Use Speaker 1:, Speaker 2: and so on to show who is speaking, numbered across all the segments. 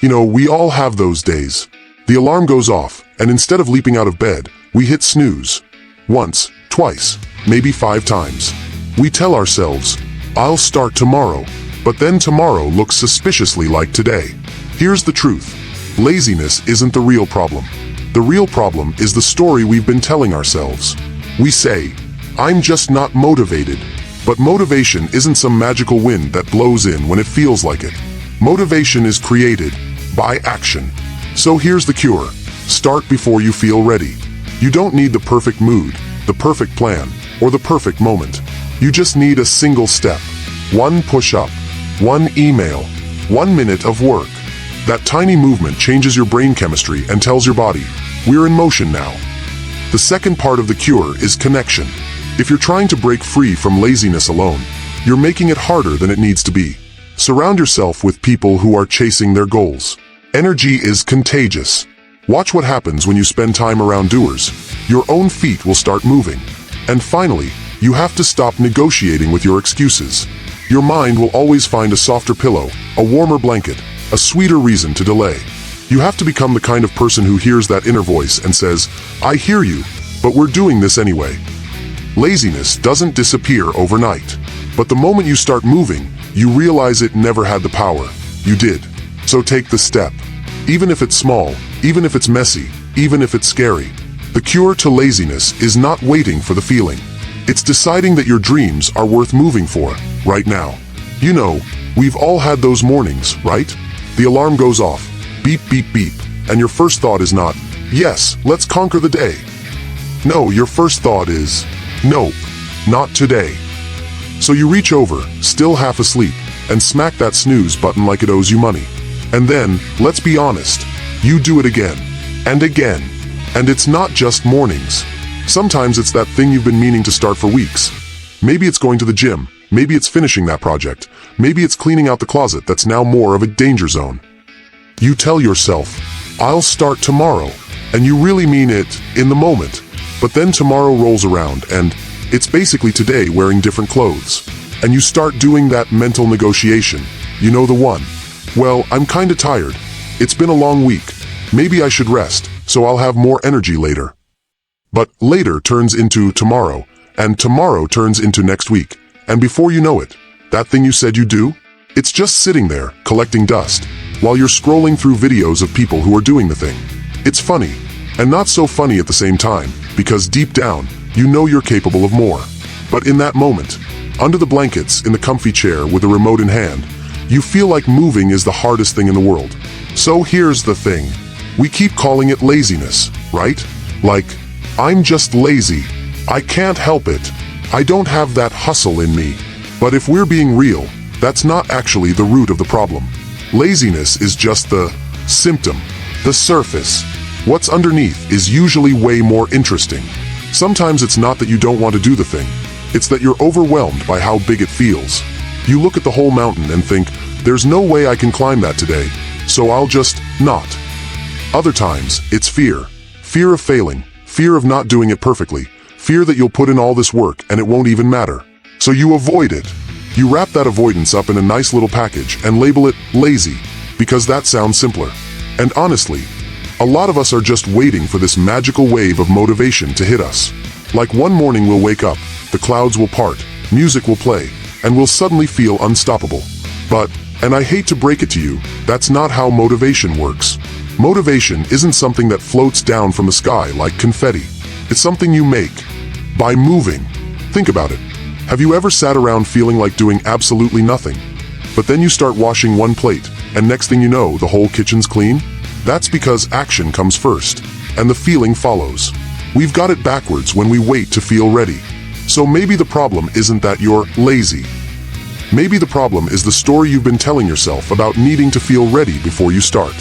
Speaker 1: We all have those days. The alarm goes off, and instead of leaping out of bed, we hit snooze. Once, twice, maybe 5 times. We tell ourselves, I'll start tomorrow, but then tomorrow looks suspiciously like today. Here's the truth. Laziness isn't the real problem. The real problem is the story we've been telling ourselves. We say, I'm just not motivated. But motivation isn't some magical wind that blows in when it feels like it. Motivation is created by action. So here's the cure. Start before you feel ready. You don't need the perfect mood, the perfect plan, or the perfect moment. You just need a single step. 1 push-up, 1 email, 1 minute of work. That tiny movement changes your brain chemistry and tells your body, we're in motion now. The second part of the cure is connection. If you're trying to break free from laziness alone, you're making it harder than it needs to be. Surround yourself with people who are chasing their goals. Energy is contagious. Watch what happens when you spend time around doers. Your own feet will start moving. And finally, you have to stop negotiating with your excuses. Your mind will always find a softer pillow, a warmer blanket, a sweeter reason to delay. You have to become the kind of person who hears that inner voice and says, I hear you, but we're doing this anyway. Laziness doesn't disappear overnight. But the moment you start moving, you realize it never had the power. You did. So take the step. Even if it's small, even if it's messy, even if it's scary. The cure to laziness is not waiting for the feeling. It's deciding that your dreams are worth moving for, right now. We've all had those mornings, right? The alarm goes off, beep, beep, beep, and your first thought is not, yes, let's conquer the day. No, your first thought is, nope, not today. So you reach over, still half asleep, and smack that snooze button like it owes you money. And then, let's be honest, you do it again, and again. And it's not just mornings. Sometimes it's that thing you've been meaning to start for weeks. Maybe it's going to the gym, maybe it's finishing that project, maybe it's cleaning out the closet that's now more of a danger zone. You tell yourself, I'll start tomorrow, and you really mean it in the moment. But then tomorrow rolls around, and it's basically today wearing different clothes. And you start doing that mental negotiation. You know the one. Well, I'm kinda tired. It's been a long week. Maybe I should rest, so I'll have more energy later. But later turns into tomorrow, and tomorrow turns into next week. And before you know it, that thing you said you'd do, it's just sitting there, collecting dust, while you're scrolling through videos of people who are doing the thing. It's funny, and not so funny at the same time, because deep down, you know you're capable of more. But in that moment, under the blankets, in the comfy chair with a remote in hand, you feel like moving is the hardest thing in the world. So here's the thing. We keep calling it laziness, right? Like, I'm just lazy. I can't help it. I don't have that hustle in me. But if we're being real, that's not actually the root of the problem. Laziness is just the symptom, the surface. What's underneath is usually way more interesting. Sometimes it's not that you don't want to do the thing. It's that you're overwhelmed by how big it feels. You look at the whole mountain and think, there's no way I can climb that today, so I'll just not. Other times, it's fear. Fear of failing, fear of not doing it perfectly, fear that you'll put in all this work and it won't even matter. So you avoid it. You wrap that avoidance up in a nice little package and label it lazy, because that sounds simpler. And honestly, a lot of us are just waiting for this magical wave of motivation to hit us. Like one morning we'll wake up, the clouds will part, music will play, and we'll suddenly feel unstoppable. But, and I hate to break it to you, that's not how motivation works. Motivation isn't something that floats down from the sky like confetti. It's something you make by moving. Think about it. Have you ever sat around feeling like doing absolutely nothing? But then you start washing one plate, and next thing you know, the whole kitchen's clean? That's because action comes first, and the feeling follows. We've got it backwards when we wait to feel ready. So maybe the problem isn't that you're lazy. Maybe the problem is the story you've been telling yourself about needing to feel ready before you start.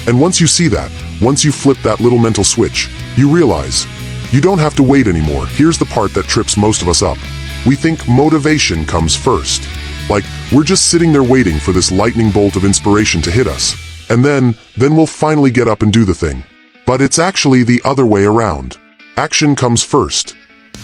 Speaker 1: And once you see that, once you flip that little mental switch, you realize you don't have to wait anymore. Here's the part that trips most of us up. We think motivation comes first. Like, we're just sitting there waiting for this lightning bolt of inspiration to hit us. And then we'll finally get up and do the thing. But it's actually the other way around. Action comes first.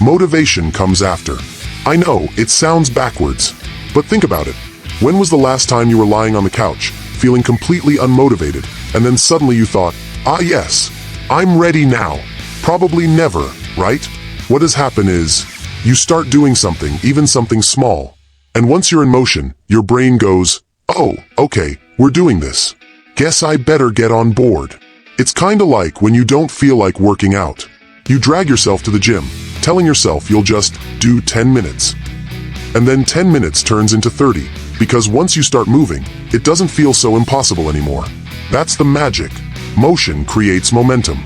Speaker 1: Motivation comes after. I know, it sounds backwards. But think about it. When was the last time you were lying on the couch, feeling completely unmotivated, and then suddenly you thought, ah yes, I'm ready now. Probably never, right? What has happened is, you start doing something, even something small. And once you're in motion, your brain goes, oh, okay, we're doing this. Guess I better get on board. It's kinda like when you don't feel like working out. You drag yourself to the gym, telling yourself you'll just do 10 minutes. And then 10 minutes turns into 30, because once you start moving, it doesn't feel so impossible anymore. That's the magic. Motion creates momentum.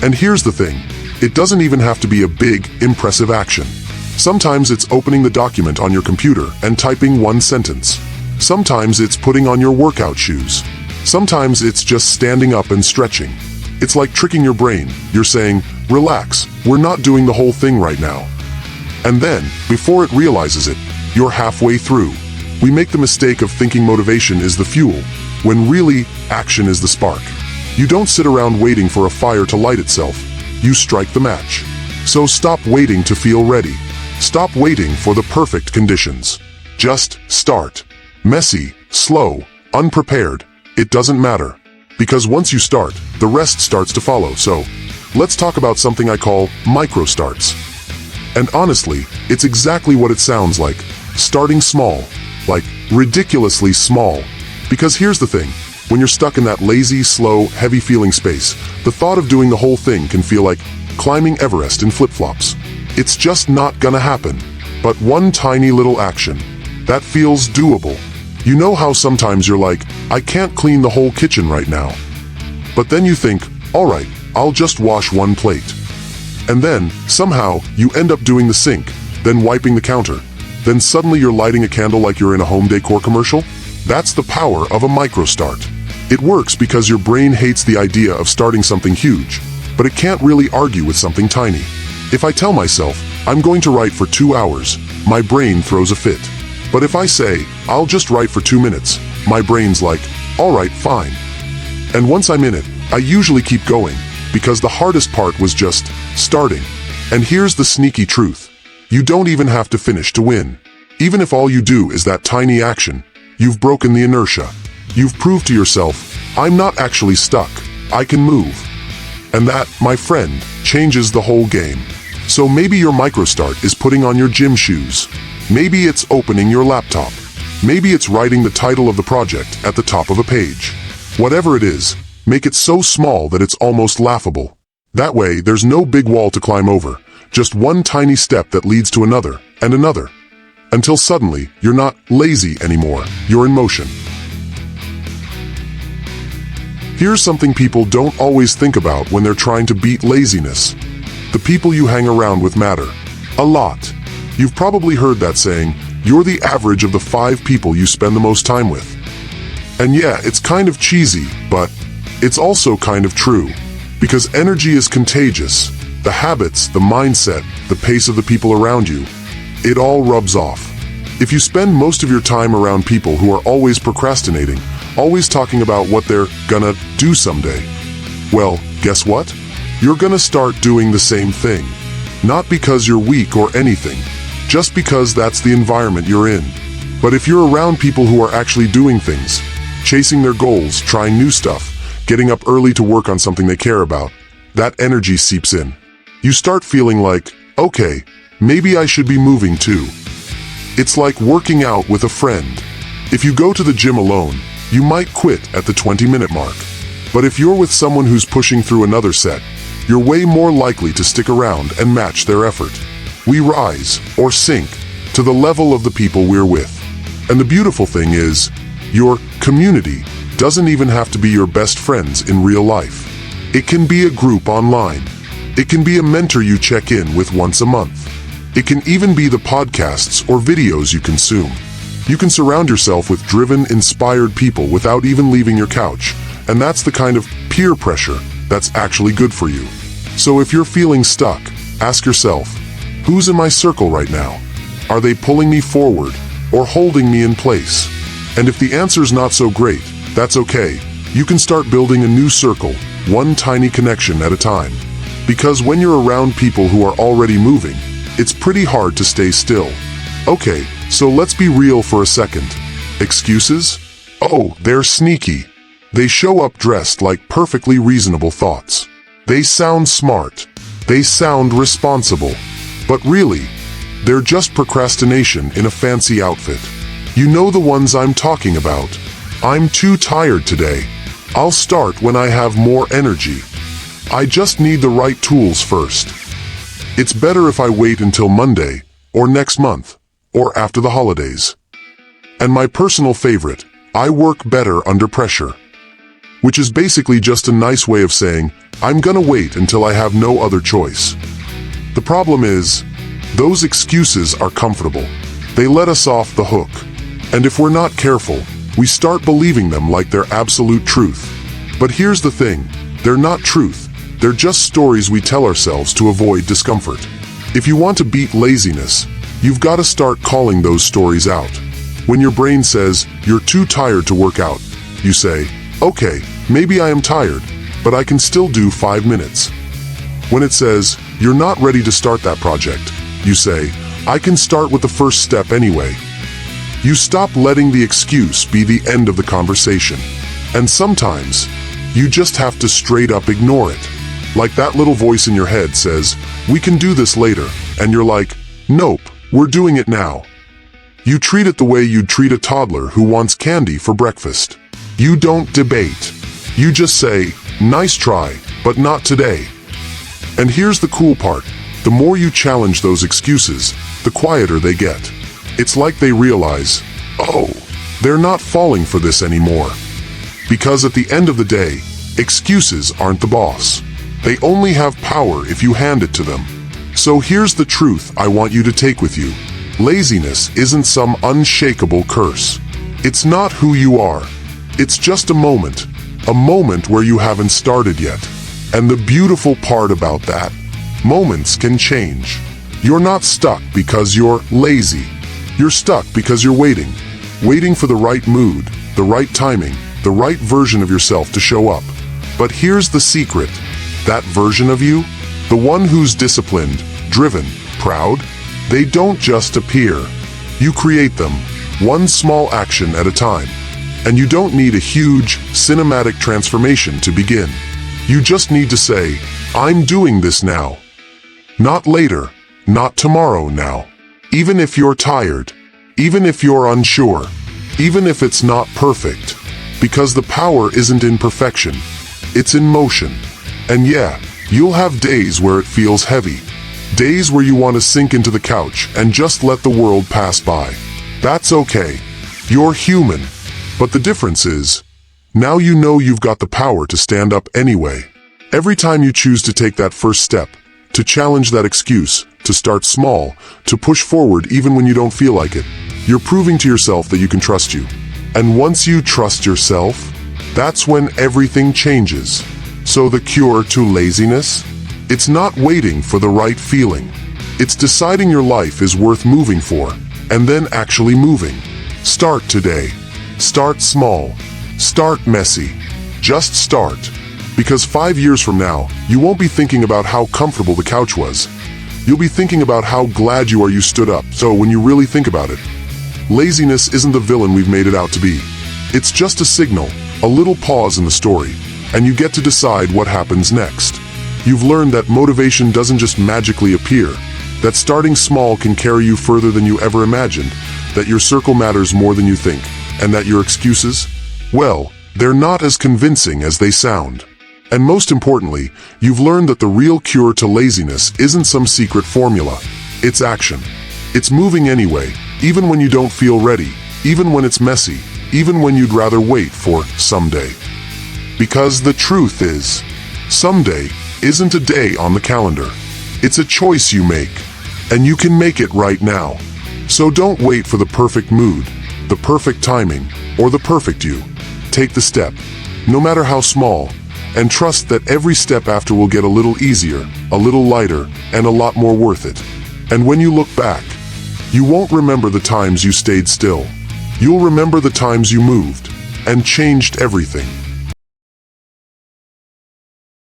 Speaker 1: And here's the thing, it doesn't even have to be a big, impressive action. Sometimes it's opening the document on your computer and typing one sentence. Sometimes it's putting on your workout shoes. Sometimes it's just standing up and stretching. It's like tricking your brain. You're saying, relax, we're not doing the whole thing right now. And then, before it realizes it, you're halfway through. We make the mistake of thinking motivation is the fuel, when really, action is the spark. You don't sit around waiting for a fire to light itself. You strike the match. So stop waiting to feel ready. Stop waiting for the perfect conditions. Just start. Messy, slow, unprepared, it doesn't matter. Because once you start, the rest starts to follow. So, let's talk about something I call micro-starts. And honestly, it's exactly what it sounds like. Starting small. Like, ridiculously small. Because here's the thing. When you're stuck in that lazy, slow, heavy-feeling space, the thought of doing the whole thing can feel like climbing Everest in flip-flops. It's just not gonna happen. But one tiny little action. That feels doable. You know how sometimes you're like, I can't clean the whole kitchen right now. But then you think, alright, I'll just wash one plate. And then, somehow, you end up doing the sink, then wiping the counter. Then suddenly you're lighting a candle like you're in a home decor commercial? That's the power of a micro-start. It works because your brain hates the idea of starting something huge, but it can't really argue with something tiny. If I tell myself, I'm going to write for 2 hours, my brain throws a fit. But if I say, I'll just write for 2 minutes, my brain's like, alright, fine. And once I'm in it, I usually keep going, because the hardest part was just starting. And here's the sneaky truth. You don't even have to finish to win. Even if all you do is that tiny action, you've broken the inertia. You've proved to yourself, I'm not actually stuck, I can move. And that, my friend, changes the whole game. So maybe your micro-start is putting on your gym shoes. Maybe it's opening your laptop. Maybe it's writing the title of the project at the top of a page. Whatever it is, make it so small that it's almost laughable. That way, there's no big wall to climb over, just one tiny step that leads to another, and another. Until suddenly, you're not lazy anymore, you're in motion. Here's something people don't always think about when they're trying to beat laziness. The people you hang around with matter. A lot. You've probably heard that saying, you're the average of the 5 people you spend the most time with. And yeah, it's kind of cheesy, but it's also kind of true. Because energy is contagious. The habits, the mindset, the pace of the people around you, it all rubs off. If you spend most of your time around people who are always procrastinating, always talking about what they're gonna do someday, well, guess what? You're gonna start doing the same thing. Not because you're weak or anything, just because that's the environment you're in. But if you're around people who are actually doing things, chasing their goals, trying new stuff, getting up early to work on something they care about, that energy seeps in. You start feeling like, okay, maybe I should be moving too. It's like working out with a friend. If you go to the gym alone, you might quit at the 20-minute mark. But if you're with someone who's pushing through another set, you're way more likely to stick around and match their effort. We rise, or sink, to the level of the people we're with. And the beautiful thing is, your community doesn't even have to be your best friends in real life. It can be a group online. It can be a mentor you check in with once a month. It can even be the podcasts or videos you consume. You can surround yourself with driven, inspired people without even leaving your couch, and that's the kind of peer pressure that's actually good for you. So if you're feeling stuck, ask yourself, who's in my circle right now? Are they pulling me forward or holding me in place? And if the answer's not so great, that's okay. You can start building a new circle, one tiny connection at a time. Because when you're around people who are already moving, it's pretty hard to stay still. Okay, so let's be real for a second. Excuses? Oh, they're sneaky. They show up dressed like perfectly reasonable thoughts. They sound smart. They sound responsible. But really, they're just procrastination in a fancy outfit. You know the ones I'm talking about. I'm too tired today. I'll start when I have more energy. I just need the right tools first. It's better if I wait until Monday, or next month, or after the holidays. And my personal favorite, I work better under pressure. Which is basically just a nice way of saying, I'm gonna wait until I have no other choice. The problem is, those excuses are comfortable. They let us off the hook. And if we're not careful, we start believing them like they're absolute truth. But here's the thing, they're not truth. They're just stories we tell ourselves to avoid discomfort. If you want to beat laziness, you've got to start calling those stories out. When your brain says, you're too tired to work out, you say, okay, maybe I am tired, but I can still do 5 minutes. When it says, you're not ready to start that project, you say, I can start with the first step anyway. You stop letting the excuse be the end of the conversation. And sometimes, you just have to straight up ignore it. Like that little voice in your head says, we can do this later, and you're like, nope, we're doing it now. You treat it the way you'd treat a toddler who wants candy for breakfast. You don't debate. You just say, nice try, but not today. And here's the cool part. The more you challenge those excuses, the quieter they get. It's like they realize, oh, they're not falling for this anymore. Because at the end of the day, excuses aren't the boss. They only have power if you hand it to them. So here's the truth I want you to take with you. Laziness isn't some unshakable curse. It's not who you are. It's just a moment where you haven't started yet. And the beautiful part about that, moments can change. You're not stuck because you're lazy. You're stuck because you're waiting for the right mood, the right timing, the right version of yourself to show up. But here's the secret. That version of you, the one who's disciplined, driven, proud, they don't just appear. You create them, one small action at a time. And you don't need a huge, cinematic transformation to begin. You just need to say, I'm doing this now. Not later, not tomorrow now. Even if you're tired, even if you're unsure, even if it's not perfect. Because the power isn't in perfection, it's in motion. And yeah, you'll have days where it feels heavy. Days where you want to sink into the couch and just let the world pass by. That's okay. You're human. But the difference is, now you know you've got the power to stand up anyway. Every time you choose to take that first step, to challenge that excuse, to start small, to push forward even when you don't feel like it, you're proving to yourself that you can trust you. And once you trust yourself, that's when everything changes. So the cure to laziness? It's not waiting for the right feeling. It's deciding your life is worth moving for, and then actually moving. Start today. Start small. Start messy. Just start. Because 5 years from now, you won't be thinking about how comfortable the couch was. You'll be thinking about how glad you are you stood up. So when you really think about it, laziness isn't the villain we've made it out to be. It's just a signal, a little pause in the story, and you get to decide what happens next. You've learned that motivation doesn't just magically appear, that starting small can carry you further than you ever imagined, that your circle matters more than you think, and that your excuses, well, they're not as convincing as they sound. And most importantly, you've learned that the real cure to laziness isn't some secret formula. It's action. It's moving anyway, even when you don't feel ready, even when it's messy, even when you'd rather wait for someday. Because the truth is, someday isn't a day on the calendar. It's a choice you make, and you can make it right now. So don't wait for the perfect mood, the perfect timing, or the perfect you. Take the step, no matter how small, and trust that every step after will get a little easier, a little lighter, and a lot more worth it. And when you look back, you won't remember the times you stayed still. You'll remember the times you moved and changed everything.